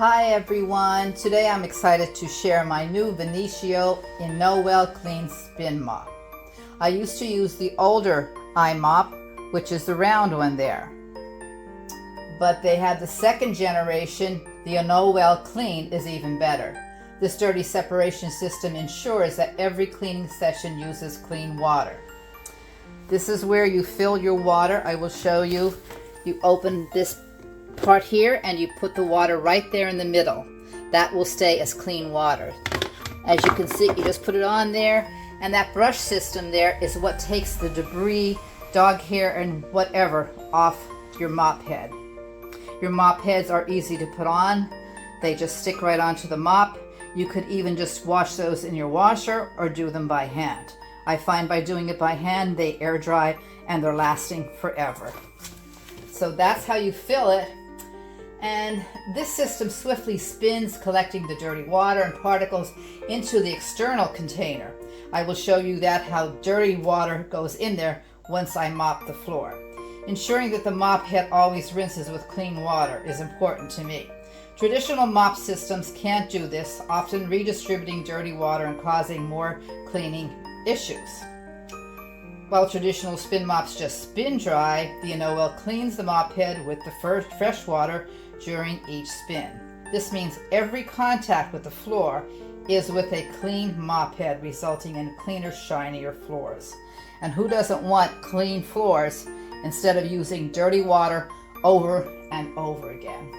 Hi everyone, today I'm excited to share my new Venetio Innowellclean Spin Mop. I used to use the older mop, which is the round one there. But they had the second generation, the Innowellclean is even better. This dirty separation system ensures that every cleaning session uses clean water. This is where you fill your water. I will show you. You open this part here and you put the water right there in the middle. That will stay as clean water. As you can see, you just put it on there, and that brush system there is what takes the debris, dog hair, and whatever off your mop head. Your mop heads are easy to put on. They just stick right onto the mop. You could even just wash those in your washer or do them by hand. I find by doing it by hand, they air dry and they're lasting forever. So that's how you fill it. And this system swiftly spins, collecting the dirty water and particles into the external container. I will show you that how dirty water goes in there once I mop the floor. Ensuring that the mop head always rinses with clean water is important to me. Traditional mop systems can't do this, often redistributing dirty water and causing more cleaning issues. While traditional spin mops just spin dry, the Innowell cleans the mop head with the fresh water during each spin. This means every contact with the floor is with a clean mop head, resulting in cleaner, shinier floors. And who doesn't want clean floors instead of using dirty water over and over again?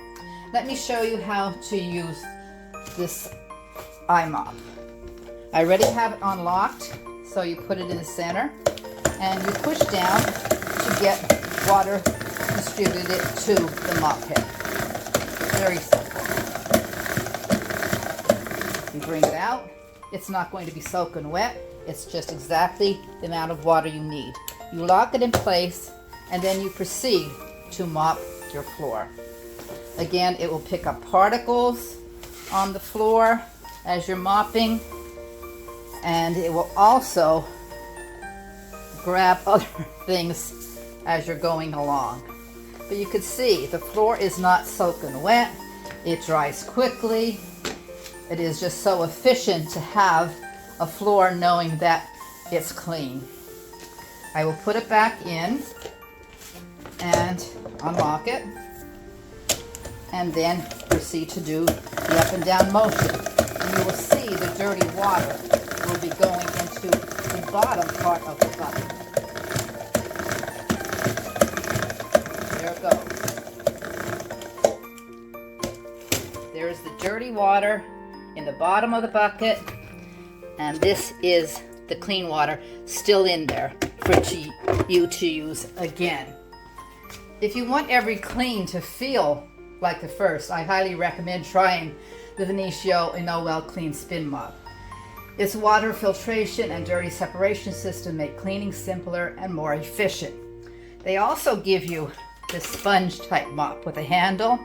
Let me show you how to use this mop. I already have it unlocked, so you put it in the center and you push down to get water distributed to the mop head. Very simple. You bring it out. It's not going to be soaking wet. It's just exactly the amount of water you need. You lock it in place and then you proceed to mop your floor. Again, it will pick up particles on the floor as you're mopping, and it will also grab other things as you're going along. But you can see the floor is not soaking wet. It dries quickly. It is just so efficient to have a floor knowing that it's clean. I will put it back in and unlock it, and then proceed to do the up and down motion. And you will see the dirty water will be going into the bottom part of the bucket. There it goes. There's the dirty water in the bottom of the bucket, and this is the clean water still in there for you to use again. If you want every clean to feel like the first, I highly recommend trying the Venetio Innowellclean Spin Mop. Its water filtration and dirty separation system make cleaning simpler and more efficient. They also give you this sponge type mop with a handle.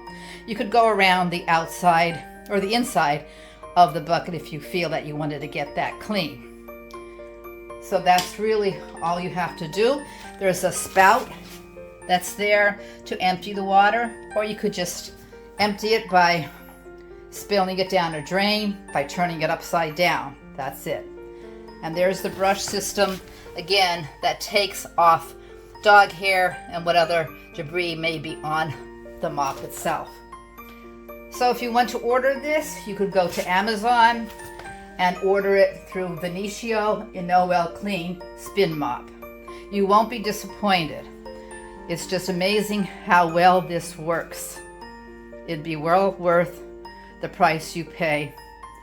You could go around the outside or the inside of the bucket if you feel that you wanted to get that clean. So that's really all you have to do. There's a spout that's there to empty the water, or you could just empty it by spilling it down a drain by turning it upside down. That's it. And there's the brush system, again, that takes off dog hair and what other debris may be on the mop itself. So if you want to order this, you could go to Amazon and order it through Venetio Innowellclean Spin Mop. You won't be disappointed. It's just amazing how well this works. It'd be well worth the price you pay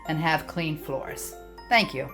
and have clean floors. Thank you.